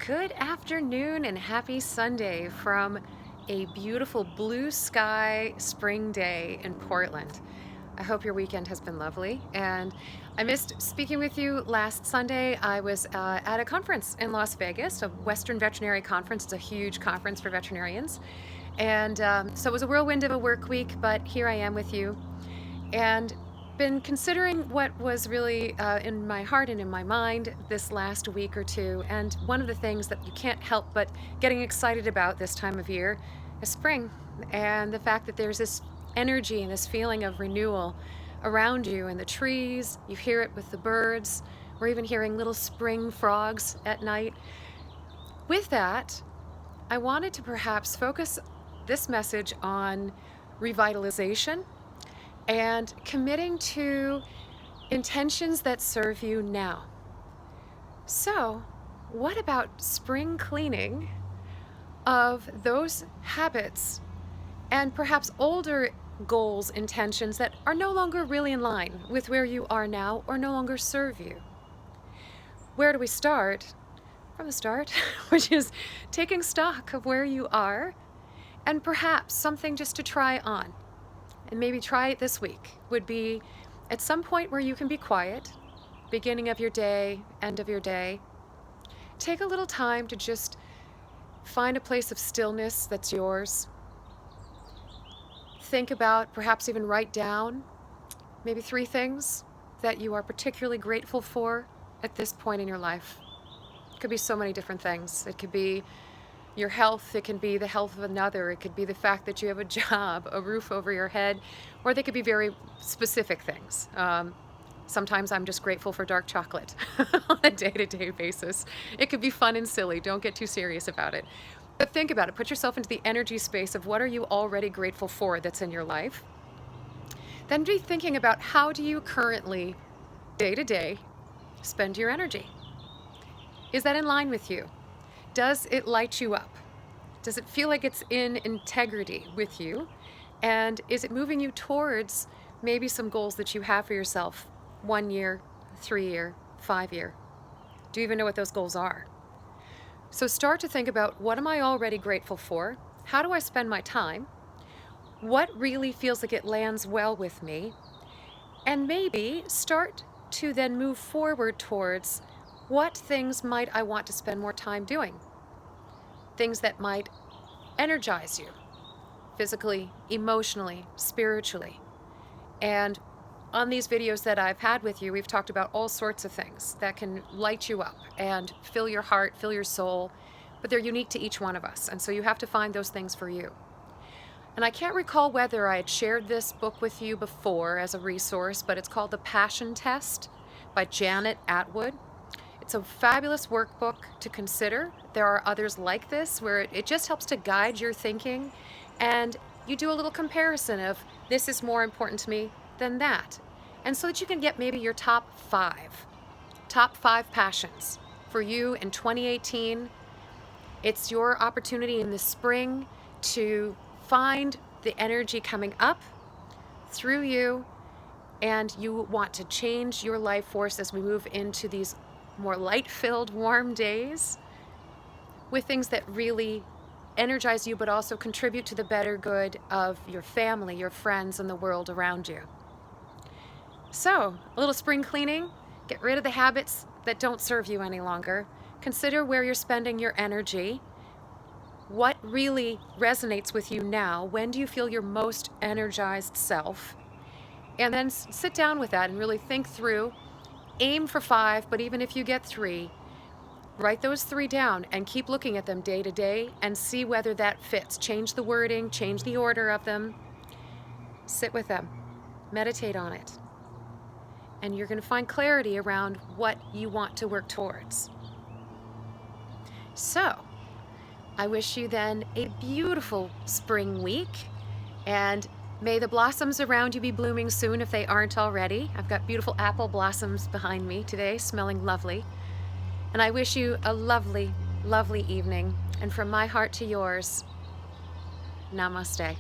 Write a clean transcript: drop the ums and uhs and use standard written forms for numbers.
Good afternoon and happy Sunday from a beautiful blue sky spring day in Portland. I hope your weekend has been lovely. And I missed speaking with you last Sunday. I was at a conference in Las Vegas, a Western Veterinary Conference. It's a huge conference for veterinarians. And so it was a whirlwind of a work week, but here I am with you. And been considering what was really in my heart and in my mind this last week or two. And one of the things that you can't help but getting excited about this time of year is spring, and the fact that there's this energy and this feeling of renewal around you in the trees. You hear it with the birds. We're even hearing little spring frogs at night. With that, I wanted to perhaps focus this message on revitalization and committing to intentions that serve you now. So, what about spring cleaning of those habits and perhaps older goals, intentions that are no longer really in line with where you are now or no longer serve you? Where do we start? From the start, which is taking stock of where you are and perhaps something just to try on. And maybe try it this week would be at some point where you can be quiet, beginning of your day, end of your day. Take a little time to just find a place of stillness that's yours. Think about, perhaps even write down, maybe 3 things that you are particularly grateful for at this point in your life. It could be so many different things. It could be your health, it can be the health of another, it could be the fact that you have a job, a roof over your head, or they could be very specific things. Sometimes I'm just grateful for dark chocolate on a day-to-day basis. It could be fun and silly, don't get too serious about it. But think about it, put yourself into the energy space of what are you already grateful for that's in your life. Then be thinking about how do you currently, day-to-day, spend your energy. Is that in line with you? Does it light you up? Does it feel like it's in integrity with you? And is it moving you towards maybe some goals that you have for yourself? 1 year, 3 year, 5 year? Do you even know what those goals are? So start to think about, what am I already grateful for? How do I spend my time? What really feels like it lands well with me? And maybe start to then move forward towards, what things might I want to spend more time doing? Things that might energize you physically, emotionally, spiritually. And on these videos that I've had with you, we've talked about all sorts of things that can light you up and fill your heart, fill your soul, but they're unique to each one of us. And so you have to find those things for you. And I can't recall whether I had shared this book with you before as a resource, but it's called The Passion Test by Janet Attwood. It's a fabulous workbook to consider. There are others like this where it just helps to guide your thinking, and you do a little comparison of, this is more important to me than that. And so that you can get maybe your top 5 passions for you in 2018. It's your opportunity in the spring to find the energy coming up through you, and you want to change your life force as we move into these more light-filled, warm days with things that really energize you, but also contribute to the better good of your family, your friends, and the world around you. So, a little spring cleaning. Get rid of the habits that don't serve you any longer. Consider where you're spending your energy. What really resonates with you now? When do you feel your most energized self? And then sit down with that and really think through. Aim for 5, but even if you get 3, write those 3 down and keep looking at them day to day and see whether that fits. Change the wording, change the order of them. Sit with them. Meditate on it. And you're going to find clarity around what you want to work towards. So, I wish you then a beautiful spring week, and may the blossoms around you be blooming soon if they aren't already. I've got beautiful apple blossoms behind me today, smelling lovely. And I wish you a lovely, lovely evening. And from my heart to yours, namaste.